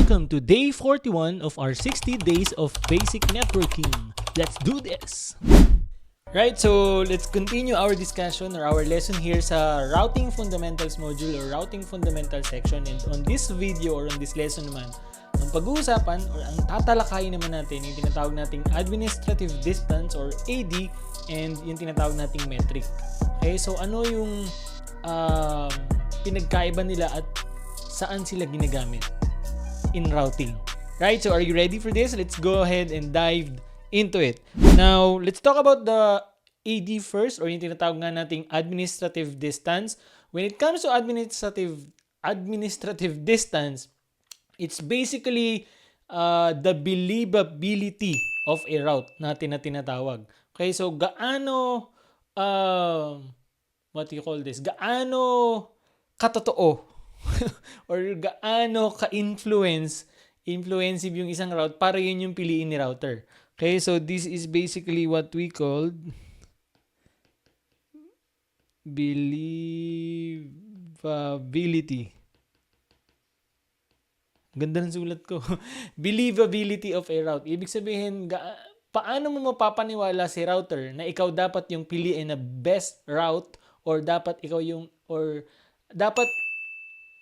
Welcome to day 41 of our 60 days of basic networking. Let's do this! Right, so let's continue our discussion or our lesson here sa routing fundamentals module or routing fundamental section. And on this video or on this lesson naman, ang pag-uusapan or ang tatalakayin naman natin yung tinatawag nating administrative distance or AD and yung tinatawag nating metric. Okay, so ano yung pinagkaiba nila at saan sila ginagamit in routing? Right, so are you ready for this? Let's go ahead and dive into it. Now, let's talk about the AD first or yung tinatawag nga nating administrative distance. When it comes to administrative distance, it's basically the believability of a route natin na tinatawag. Okay, so gaano what do you call this? Gaano katotoo or gaano influensive yung isang route para yun yung piliin ni router. Okay, so this is basically what we call believability. Ganda ng sulat ko. Believability of a route. Ibig sabihin, paano mo mapapaniwala si router na ikaw dapat yung piliin na best route or dapat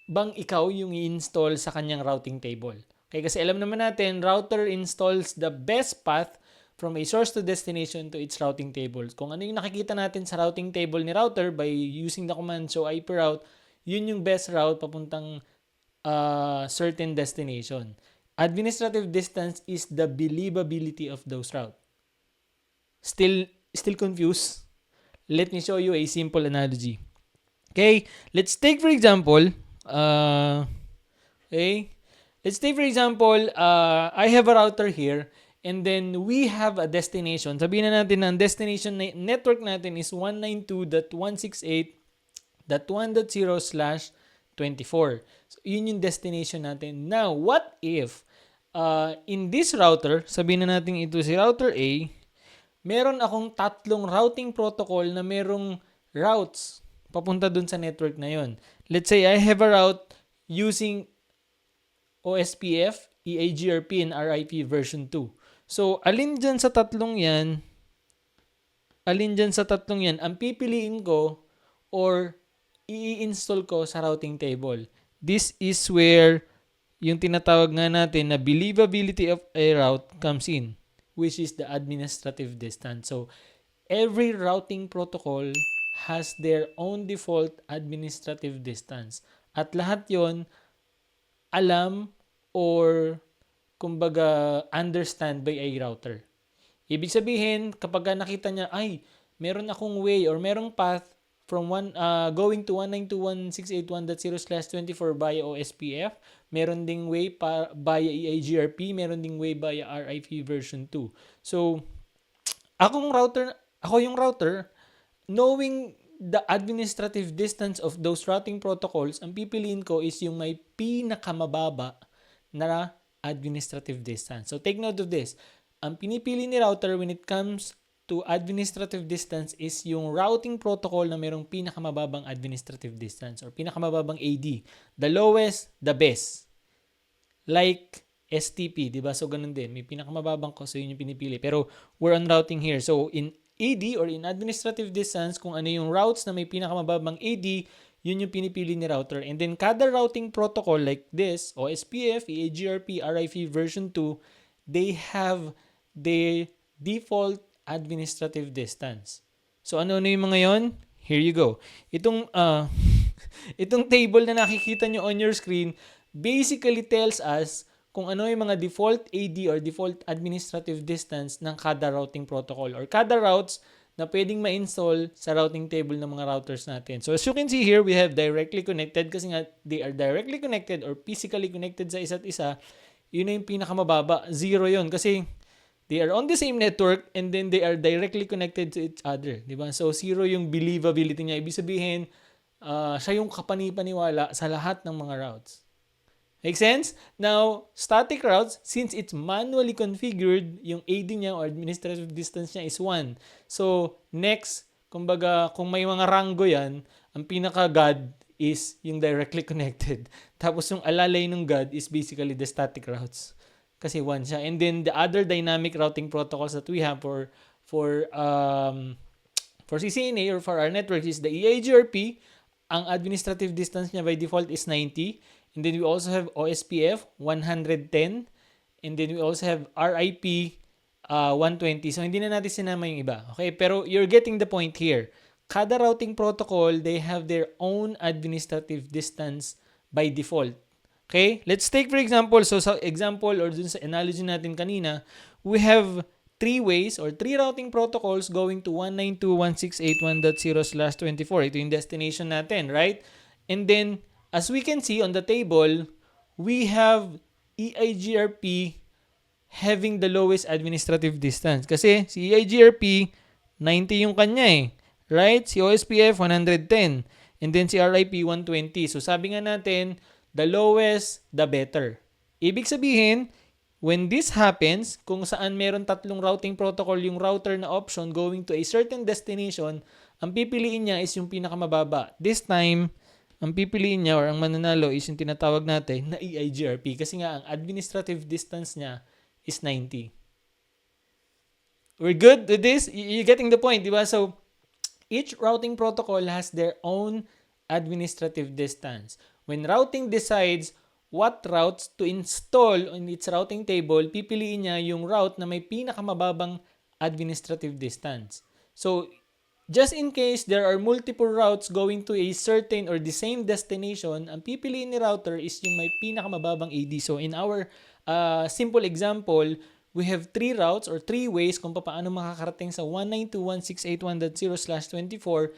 bang ikaw yung i-install sa kanyang routing table. Okay, kasi alam naman natin, router installs the best path from a source to destination to its routing table. Kung ano yung nakikita natin sa routing table ni router by using the command show IP route, yun yung best route papuntang certain destination. Administrative distance is the believability of those routes. Still confused? Let me show you a simple analogy. Okay, let's take for example, I have a router here and then we have a destination. Sabihin na natin na ang destination network natin is 192.168.1.0/24. So, yun yung destination natin. Now, what if in this router, sabihin na natin ito si router A, meron akong tatlong routing protocol na merong routes papunta dun sa network na yon. Let's say I have a route using OSPF, EAGRP, and RIP version 2. So, alin dyan sa tatlong yan ang pipiliin ko or i-install ko sa routing table. This is where yung tinatawag nga natin na believability of a route comes in, which is the administrative distance. So, every routing protocol has their own default administrative distance. At lahat yon alam or kumbaga understand by a router. Ibig sabihin, kapag nakita niya, ay, meron akong way or merong path from going to 192.168.1.0/24 via OSPF, meron ding way via EAGRP, meron ding way via RIP version 2. So, ako yung router, knowing the administrative distance of those routing protocols, ang pipiliin ko is yung may pinakamababa na administrative distance. So take note of this. Ang pinipili ni router when it comes to administrative distance is yung routing protocol na mayroong pinakamababang administrative distance or pinakamababang AD. The lowest, the best. Like STP, di ba? So ganun din. May pinakamababang ko, so yun yung pinipili. Pero we're on routing here. So in AD or in administrative distance, kung ano yung routes na may pinakamababang AD, yun yung pinipili ni router. And then kada routing protocol like this, OSPF, EAGRP, RIP version 2, they have their default administrative distance. So ano yung mga yon? Here you go. Itong table na nakikita nyo on your screen basically tells us kung ano yung mga default AD or default administrative distance ng kada routing protocol or kada routes na pwedeng ma-install sa routing table ng mga routers natin. So as you can see here, we have directly connected kasi nga they are directly connected or physically connected sa isa't isa. Yun na yung pinakamababa. 0 yun kasi they are on the same network and then they are directly connected to each other. Diba? So 0 yung believability niya. Ibig sabihin, siya yung kapanipaniwala sa lahat ng mga routes. Make sense? Now, static routes, since it's manually configured, yung AD niya or administrative distance niya is 1. So, next, kumbaga, kung may mga rango yan, ang pinaka-God is yung directly connected. Tapos yung alalay ng God is basically the static routes. Kasi one siya. And then the other dynamic routing protocols that we have for CCNA or for our networks is the EIGRP. Ang administrative distance niya by default is 90. And then we also have OSPF 110. And then we also have RIP 120. So hindi na natin sinama yung iba. Okay, pero you're getting the point here. Kada routing protocol, they have their own administrative distance by default. Okay? Let's take for example, so sa example or dun sa analogy natin kanina, we have three ways or three routing protocols going to 192.168.1.0/24. Ito yung destination natin, right? And then, as we can see on the table, we have EIGRP having the lowest administrative distance. Kasi si EIGRP, 90 yung kanya eh. Right? Si OSPF, 110. And then si RIP, 120. So sabi nga natin, the lowest, the better. Ibig sabihin, when this happens, kung saan meron tatlong routing protocol yung router na option going to a certain destination, ang pipiliin niya is yung pinakamababa. This time, ang pipiliin niya or ang mananalo is yung tinatawag natin na EIGRP kasi nga ang administrative distance niya is 90. We're good with this? You're getting the point, di ba? So, each routing protocol has their own administrative distance. When routing decides what routes to install on its routing table, pipiliin niya yung route na may pinakamababang administrative distance. So, just in case there are multiple routes going to a certain or the same destination, ang pipiliin ni router is yung may pinakamababang AD. So, in our simple example, we have three routes or three ways kung paano makakarating sa 192.168.1.0/24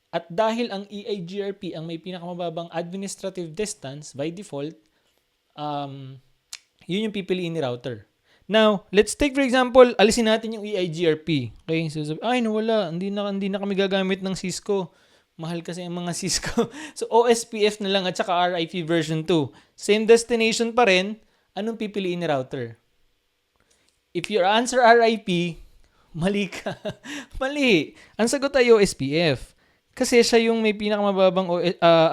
at dahil ang EIGRP ang may pinakamababang administrative distance by default, yun yung pipiliin ni router. Now, let's take for example, alisin natin yung EIGRP. Okay? So, nawala. Hindi na kami gagamit ng Cisco. Mahal kasi ang mga Cisco. So, OSPF na lang at saka RIP version 2. Same destination pa rin. Anong pipiliin ni router? If your answer RIP, mali ka. Mali. Ang sagot ay OSPF. Kasi siya yung may pinakamababang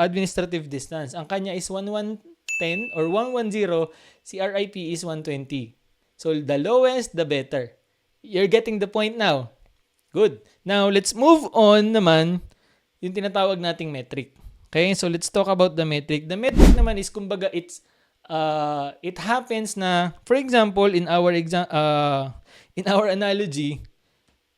administrative distance. Ang kanya is 1110 or 110. Si RIP is 120. So, the lowest, the better. You're getting the point now. Good. Now, let's move on naman yung tinatawag nating metric. Okay? So, let's talk about the metric. The metric naman is, kumbaga, it happens na, for example, in our analogy,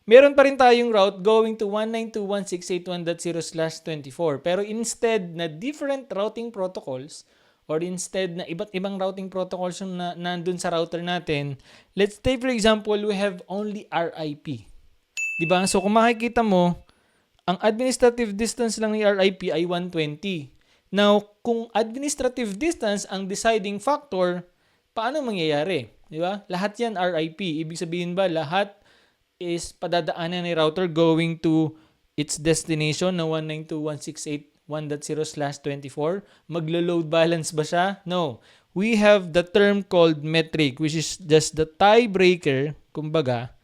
meron pa rin tayong route going to 192.168.1.0/24. Pero instead na different routing protocols or instead na iba't ibang routing protocols yung nandun sa router natin, let's take for example, we have only RIP. Diba? So kung makikita mo, ang administrative distance lang ni RIP ay 120. Now, kung administrative distance ang deciding factor, paano mangyayari? Di ba? Lahat yan RIP. Ibig sabihin ba, lahat is padadaanan ni router going to its destination na 192.168.1.0/24? Maglo-load balance ba siya? No. We have the term called metric, which is just the tiebreaker, kumbaga,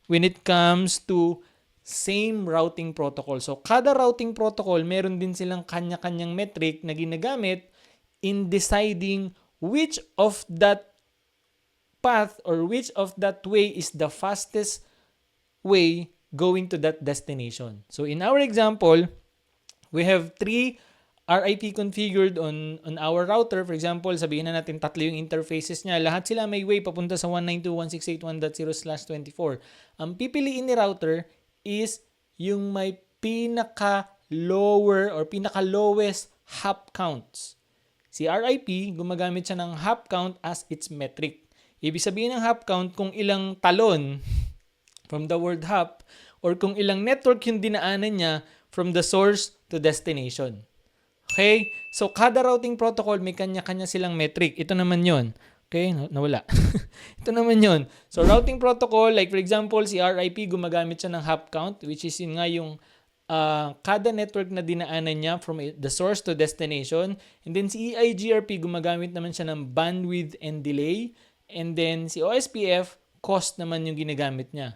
when it comes to same routing protocol. So, kada routing protocol, meron din silang kanya-kanyang metric na ginagamit in deciding which of that path or which of that way is the fastest way going to that destination. So, in our example, we have 3 RIP configured on our router. For example, sabihin na natin tatlo yung interfaces niya. Lahat sila may way papunta sa 192.168.1.0/24. Ang pipiliin ni router is yung may pinaka-lower or pinaka-lowest hop counts. Si RIP, gumagamit siya ng hop count as its metric. Ibig sabihin ng hop count kung ilang talon from the word hop or kung ilang network yung dinaanan niya from the source to destination. Okay? So, kada routing protocol may kanya-kanya silang metric. Ito naman yon. Okay, nawala. Ito naman yon. So, routing protocol, like for example, si RIP, gumagamit siya ng hop count, which is yun nga yung kada network na dinaanan niya from the source to destination. And then si EIGRP, gumagamit naman siya ng bandwidth and delay. And then si OSPF, cost naman yung ginagamit niya.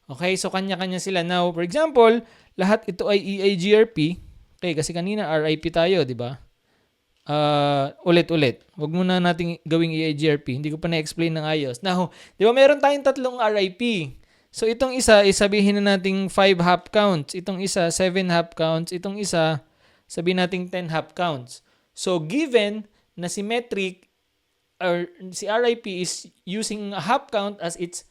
Okay, so kanya-kanya sila. Now, for example, lahat ito ay EIGRP. Okay, kasi kanina RIP tayo, di ba? Ulit-ulit. Huwag muna nating gawing EIGRP. Hindi ko pa na-explain ng ayos. Now, di ba meron tayong tatlong RIP? So, itong isa, sabihin na nating 5 half counts. Itong isa, 7 half counts. Itong isa, sabihin nating 10 half counts. So, given na si metric or si RIP is using a half count as its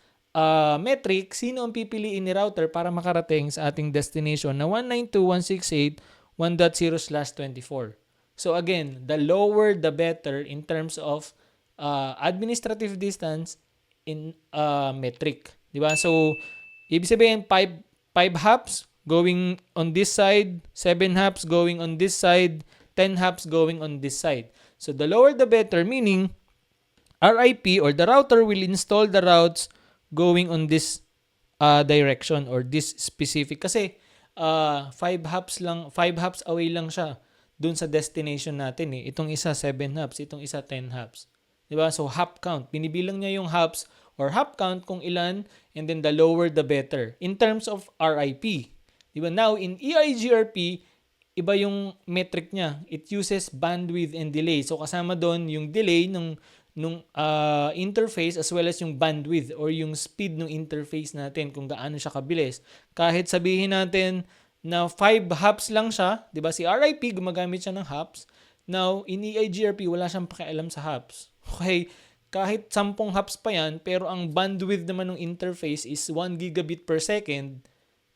metric, sino ang pipiliin ni router para makarating sa ating destination na 192.168.1.0/24? So again, the lower the better in terms of administrative distance in metric. Di ba? So, ibig sabihin 5 hops going on this side, 7 hops going on this side, 10 hops going on this side. So, the lower the better, meaning RIP or the router will install the routes going on this direction or this specific. Kasi 5 hops away lang siya dun sa destination natin eh. Itong isa 7 hops, itong isa 10 hops. 'Di ba? So hop count, binibilang niya yung hops or hop count kung ilan, and then the lower the better in terms of RIP. 'Di ba? Now in EIGRP, iba yung metric niya. It uses bandwidth and delay. So kasama doon yung delay nung interface as well as yung bandwidth or yung speed ng interface natin kung gaano siya kabilis. Kahit sabihin natin na 5 hops lang siya, 'di ba? Si RIP gumagamit siya ng hops. Now, in EIGRP wala siyang pakialam sa hops. Okay, kahit 10 hops pa 'yan, pero ang bandwidth naman ng interface is 1 gigabit per second,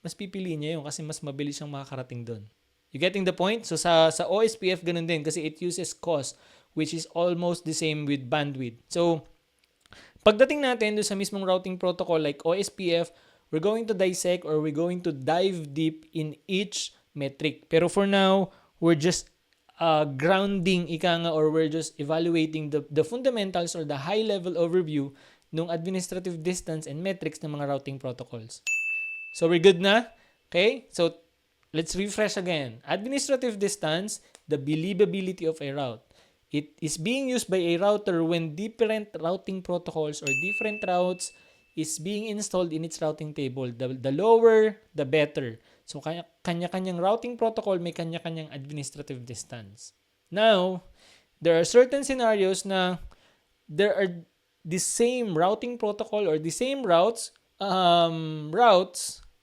mas pipiliin niya 'yun kasi mas mabilis siyang makakarating doon. You getting the point? So sa OSPF ganun din kasi it uses cost, which is almost the same with bandwidth. So pagdating natin doon sa mismong routing protocol like OSPF, we're going to dissect or we're going to dive deep in each metric. Pero for now, we're just grounding or we're just evaluating the fundamentals or the high-level overview ng administrative distance and metrics ng mga routing protocols. So we're good na? Okay? So let's refresh again. Administrative distance, the believability of a route. It is being used by a router when different routing protocols or different routes is being installed in its routing table. The lower, the better. So, kanya-kanyang routing protocol may kanya-kanyang administrative distance. Now, there are certain scenarios na there are the same routing protocol or the same routes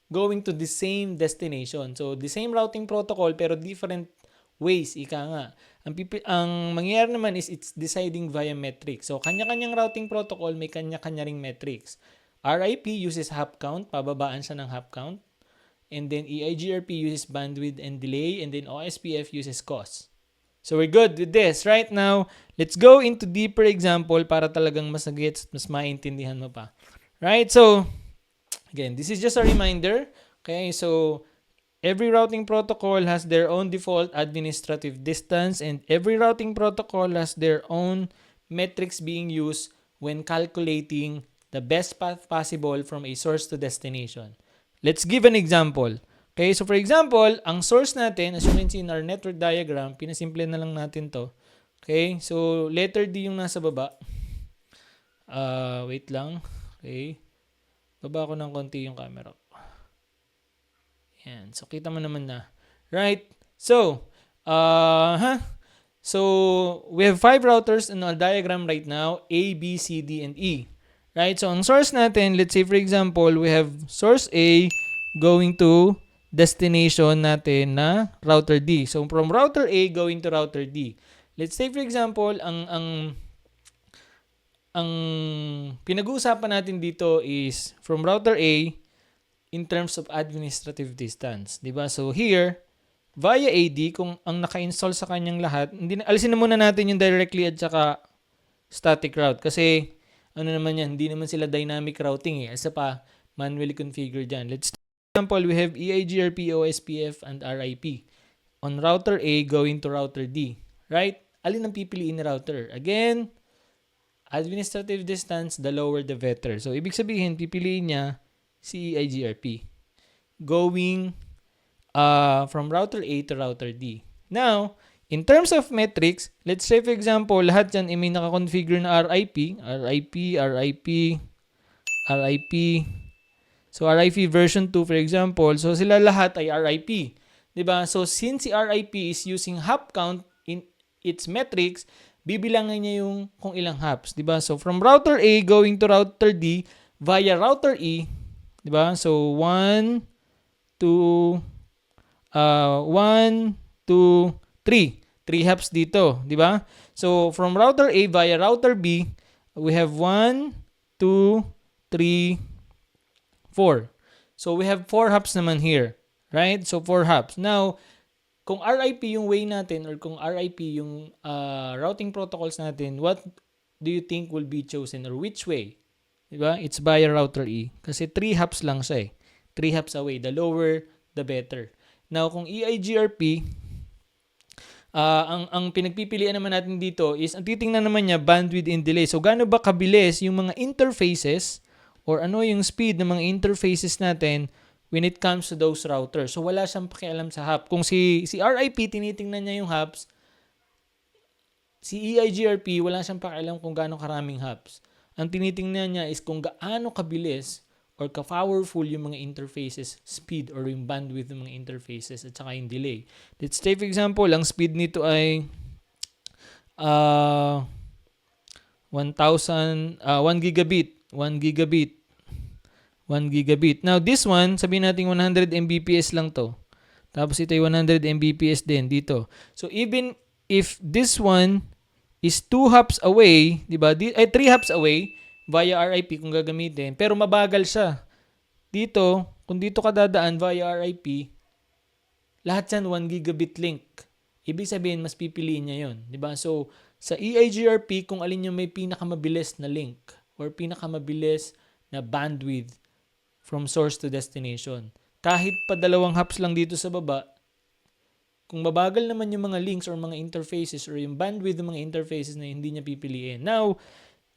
going to the same destination. So, the same routing protocol pero different ways, ika nga. Ang mangyayari naman is it's deciding via metrics. So, kanya-kanyang routing protocol may kanya-kanya ring metrics. RIP uses hop count, pababaan siya ng hop count. And then EIGRP uses bandwidth and delay, and then OSPF uses cost. So we're good with this. Right now, let's go into deeper example para talagang mas nagets at mas maintindihan mo pa. Right? So, again, this is just a reminder. Okay? So, every routing protocol has their own default administrative distance, and every routing protocol has their own metrics being used when calculating the best path possible from a source to destination. Let's give an example. Okay, so for example, ang source natin, as you can see in our network diagram, pinasimple na lang natin to. Okay, so letter D yung nasa baba. Wait lang. Okay. Baba ko ng konti yung camera. Yan, so kita mo naman na. Right? So, so we have 5 routers in our diagram right now, A, B, C, D, and E. Right? So, ang source natin, let's say for example, we have source A going to destination natin na router D. So, from router A going to router D. Let's say for example, ang pinag-uusapan natin dito is from router A in terms of administrative distance. Diba? So, here, via AD, kung ang naka-install sa kanyang lahat, alisin na muna natin yung directly at saka static route. Kasi, ano naman yan, hindi naman sila dynamic routing eh. Isa pa, manually configure dyan. Let's for example, we have EIGRP, OSPF, and RIP. On router A going to router D. Right? Alin ang pipiliin ni router? Again, administrative distance, the lower the better. So, ibig sabihin, pipiliin niya si EIGRP. Going from router A to router D. Now, in terms of metrics, let's say for example, lahat yan may naka-configure na RIP. So, RIP version 2 for example. So, sila lahat ay RIP. 'Diba? So, since si RIP is using hop count in its metrics, bibilangin niya yung kung ilang hops. 'Diba? So, from router A going to router D via router E, 'diba? So, 1, 2, 1, 2, 3. 3 hops dito, 'di ba? So from router A via router B, we have 1, 2, 3, 4. So we have 4 hops naman here, right? So 4 hops. Now, kung RIP yung way natin or kung RIP yung routing protocols natin, what do you think will be chosen or which way? 'Di ba? It's via router E kasi 3 hops lang siya eh. 3 hops away. The lower, the better. Now, kung EIGRP, ang pinagpipilian naman natin dito is, ang titingnan naman niya, bandwidth and delay. So, gaano ba kabilis yung mga interfaces or ano yung speed ng mga interfaces natin when it comes to those routers. So, wala siyang pakialam sa hop. Kung si RIP, tinitingnan niya yung hops, si EIGRP, wala siyang pakialam kung gaano karaming hops. Ang tinitingnan niya is kung gaano kabilis or ka-powerful yung mga interfaces, speed or yung bandwidth ng mga interfaces at saka yung delay. Let's take for example, ang speed nito ay 1 gigabit, 1 gigabit, 1 gigabit. Now this one, sabihin natin 100 Mbps lang to. Tapos ito ay 100 Mbps din dito. So even if this one is 2 hops away, di ba? 3 hops away via RIP kung gagamitin, pero mabagal siya. Dito, kung dito ka dadaan via RIP, lahat yan 1 gigabit link. Ibig sabihin, mas pipiliin niya yun. Di ba? So, sa EIGRP, kung alin yung may pinakamabilis na link or pinakamabilis na bandwidth from source to destination. Kahit pa 2 hops lang dito sa baba, kung mabagal naman yung mga links or mga interfaces or yung bandwidth ng mga interfaces na hindi niya pipiliin. Now,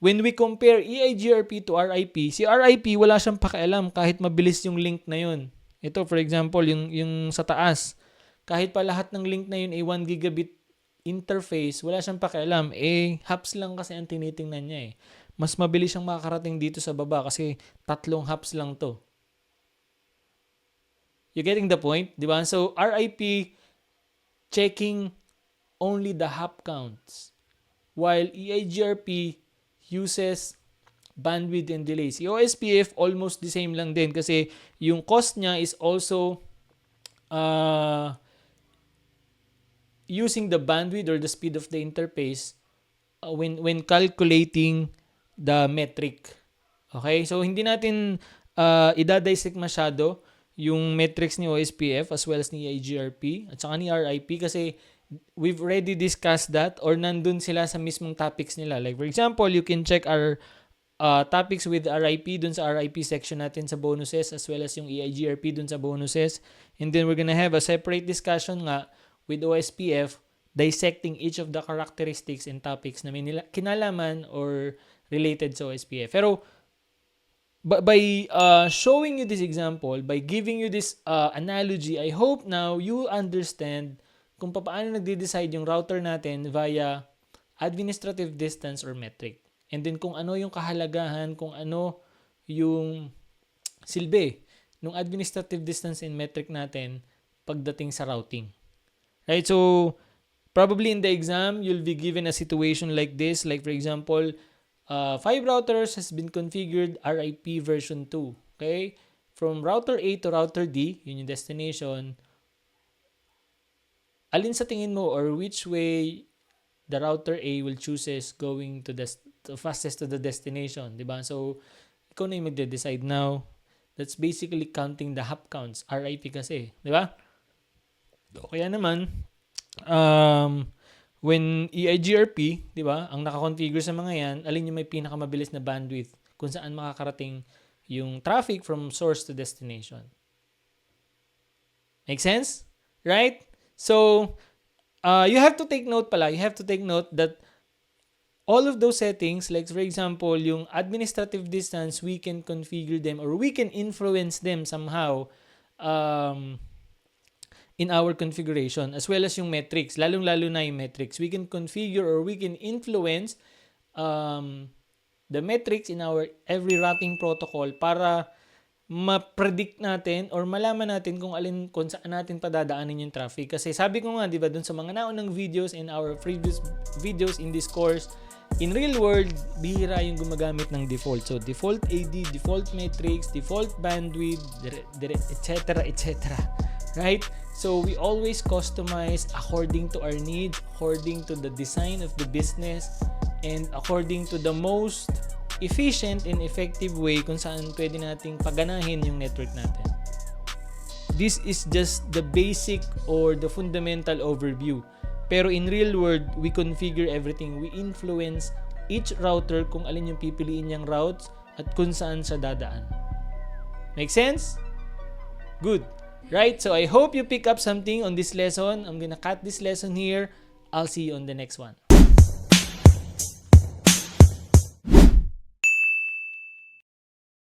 when we compare EIGRP to RIP, si RIP wala siyang pakialam kahit mabilis yung link na yun. Ito for example, yung sa taas. Kahit pa lahat ng link na yun ay 1 gigabit interface, wala siyang pakialam. Hops lang kasi ang tinitingnan niya eh. Mas mabilis siyang makakarating dito sa baba kasi 3 hops lang to. You getting the point? Di ba? So, RIP checking only the hop counts. While EIGRP uses bandwidth and delay. Si OSPF almost the same lang din kasi yung cost niya is also using the bandwidth or the speed of the interface when calculating the metric. Okay? So hindi natin idadissect masyado yung metrics ni OSPF as well as ni EIGRP at saka ni RIP kasi we've already discussed that or nandun sila sa mismong topics nila. Like for example, you can check our topics with RIP dun sa RIP section natin sa bonuses as well as yung EIGRP dun sa bonuses. And then we're gonna have a separate discussion nga with OSPF dissecting each of the characteristics and topics na may kinalaman or related sa OSPF. Pero by showing you this example, by giving you this analogy, I hope now you understand kung paano nagde-decide yung router natin via administrative distance or metric. And then kung ano yung kahalagahan, kung ano yung silbi ng administrative distance and metric natin pagdating sa routing. Right? So, probably in the exam, you'll be given a situation like this. Like for example, 5 routers has been configured RIP version 2. Okay? From router A to router D, yun yung destination. Alin sa tingin mo or which way the router A will chooses going to the fastest to the destination, 'di ba? So, ikaw na yung magde-decide now. That's basically counting the hop counts, RIP kasi, 'di ba? Kaya naman when EIGRP, 'di ba? Ang naka-configure sa mga 'yan, alin yung may pinakamabilis na bandwidth kung saan makakarating yung traffic from source to destination. Make sense? Right? So, you have to take note pala. You have to take note that all of those settings, like for example, yung administrative distance, we can configure them or we can influence them somehow in our configuration as well as yung metrics. Lalong-lalo na yung metrics. We can configure or we can influence the metrics in our every routing protocol para ma-predict natin or malaman natin kung saan natin padadaanin yung traffic. Kasi sabi ko nga, di ba, dun sa mga naunang videos in our previous videos in this course, in real world, bihira yung gumagamit ng default. So, default AD, default metrics, default bandwidth, etc., etc. Right? So, we always customize according to our needs, according to the design of the business, and according to the most efficient and effective way kung saan pwede nating paganahin yung network natin. This is just the basic or the fundamental overview. Pero in real world, we configure everything. We influence each router kung alin yung pipiliin niyang routes at kung saan siya dadaan. Make sense? Good. Right? So I hope you pick up something on this lesson. I'm gonna cut this lesson here. I'll see you on the next one.